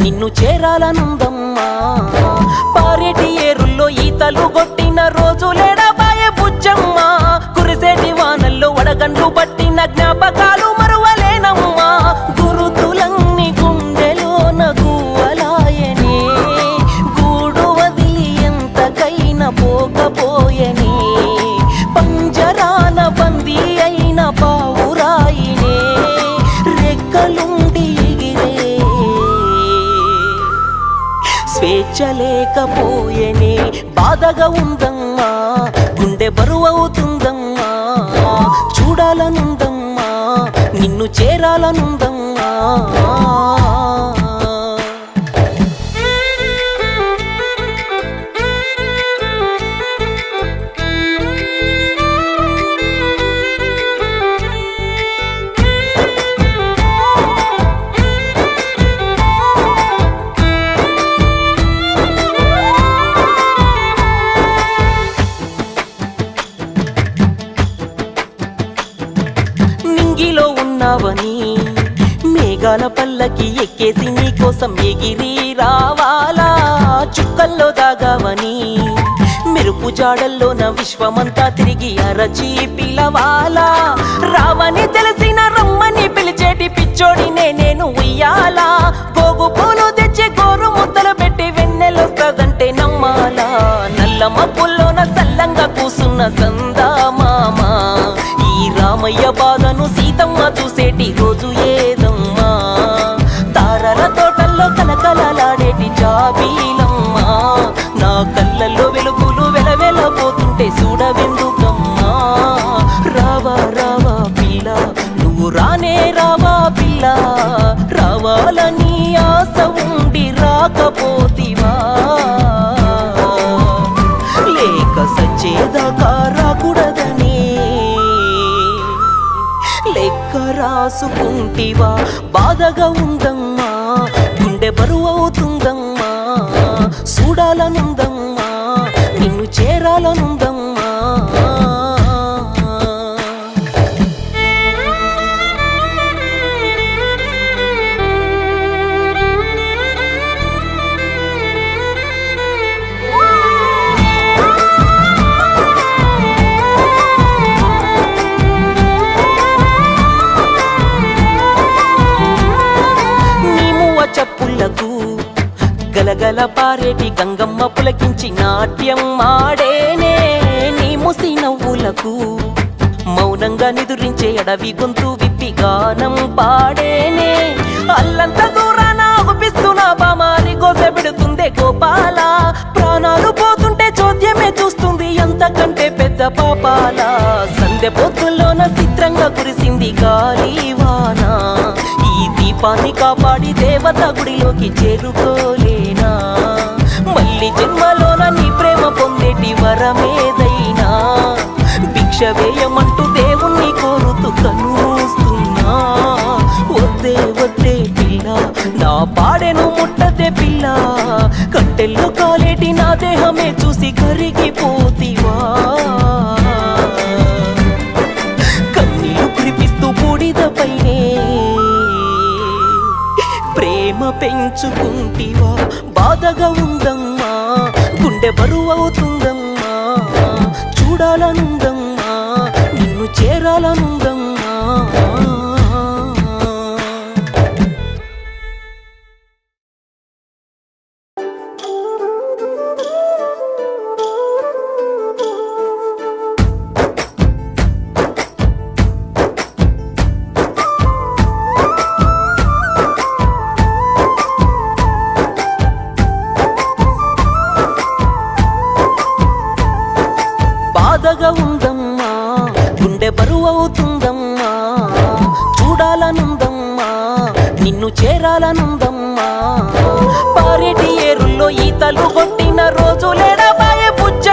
నిన్ను చేరాలనుందమ్మా పారేటి ఏరుల్లో ఈతలు కొట్టిన రోజులేడబాయే బుజ్జమ్మ కురిసేటి వానల్లో వడగండ్లు పట్టిన జ్ఞాపకాలు మరువలేనమ్మా గురుతులన్నీ గుండెలోన గువ్వలాయనే గూడు వదిలి ఎంతకైనా పోకపోయనే పంజరాన బందీ అయిన పావురాయినే రెక్కలుండి ఎగిరే స్వేచ్ఛ లేకపోయేనే బాధగా ఉందమ్మా గుండె బరువవుతుందమ్మా చూడాలనుందమ్మా నిన్ను చేరాలనుందమ్మా నింగిలో ఉన్నావని మేఘాల పల్లకి ఎక్కేసి నీకోసం ఎగిరి రావాలా చుక్కల్లో దాగావని మెరుపు జాడల్లో నా విశ్వమంతా తిరిగి అరచి పిలవాలా రావని తెలిసిన రమ్మని పిలిచేటి పిచ్చోడినే నేను ఉయ్యాలా గోగు పూలు తెచ్చి గోరు ముద్దలు పెట్టి వెన్నెలొస్తదంటే నమ్మాలా నల్ల మబ్బుల్లోన సల్లంగా కూసున్న సందా మామ ఈ రామయ్య బాధను సీతమ్మ చూసేటి రోజు ఏదమ్మా తారల తోటల్లో కలకలలాడేటి జాబీలమ్మా నా కళ్ళల్లో వెలుగులు వెలవెలపోతుంటే చూడవెందుకమ్మా రావా రావా పిల్ల నువ్వు రానే రావా పిల్ల రావాలని ఆశ ఉండి రాకపోతివా లేక సచ్చేదాకా రాకూడదనే లెక్క రాసుకుంటివా బాధగా ఉందమ్మా గుండె బరువవుతుందమ్మా చూడాలనుందమ్మా నిన్ను చేరాలనుందమ్మా చెప్పులకు గలగల పారేటి గంగమ్మ పులకించి నాట్యం ఆడేనే నీ ముసి నవ్వులకు మౌనంగా నిదురించే అడవి గొంతు విప్పి గానం పాడేనే అల్లంత దూరాన అగుపిస్తున్నా బామారి గోసె పెడుతుందే గోపాల ప్రాణాలు పోతుంటే చోద్యమే చూస్తుంది ఎంతకంటే పెద్ద పాపాల సందె పొద్దుల్లోన చిత్రంగా కురిసింది గాలివాన ఈ దీపాన్ని కాపాడి దేవత గుడిలోకి చేరుకోలేనా మళ్ళీ జన్మలోన నీ ప్రేమ పొందేటి వరమేదైనా భిక్ష వేయమంటూ దేవుణ్ణి కోరుతూ కనుమూస్తున్నా వద్దే వద్దే పిల్ల నా పాడెను ముట్టదే పిల్ల కట్టెల్లో కాలేటి నా దేహమే చూసి కరిగిపోతివా కన్నీళ్లు కురిపిస్తూ బూడిదపైనే ప్రేమ పెంచుకుంటివా బాధగా ఉందమ్మా గుండె బరువవుతుందమ్మా చూడాలనుందమ్మా నిన్ను చేరాలనుందమ్మా బాధగా ఉందమ్మా గుండె బరువవుతుందమ్మా చూడాలనుందమ్మా నిన్ను చేరాలనుందమ్మా పారేటి ఏరుల్లో ఈతలు కొట్టి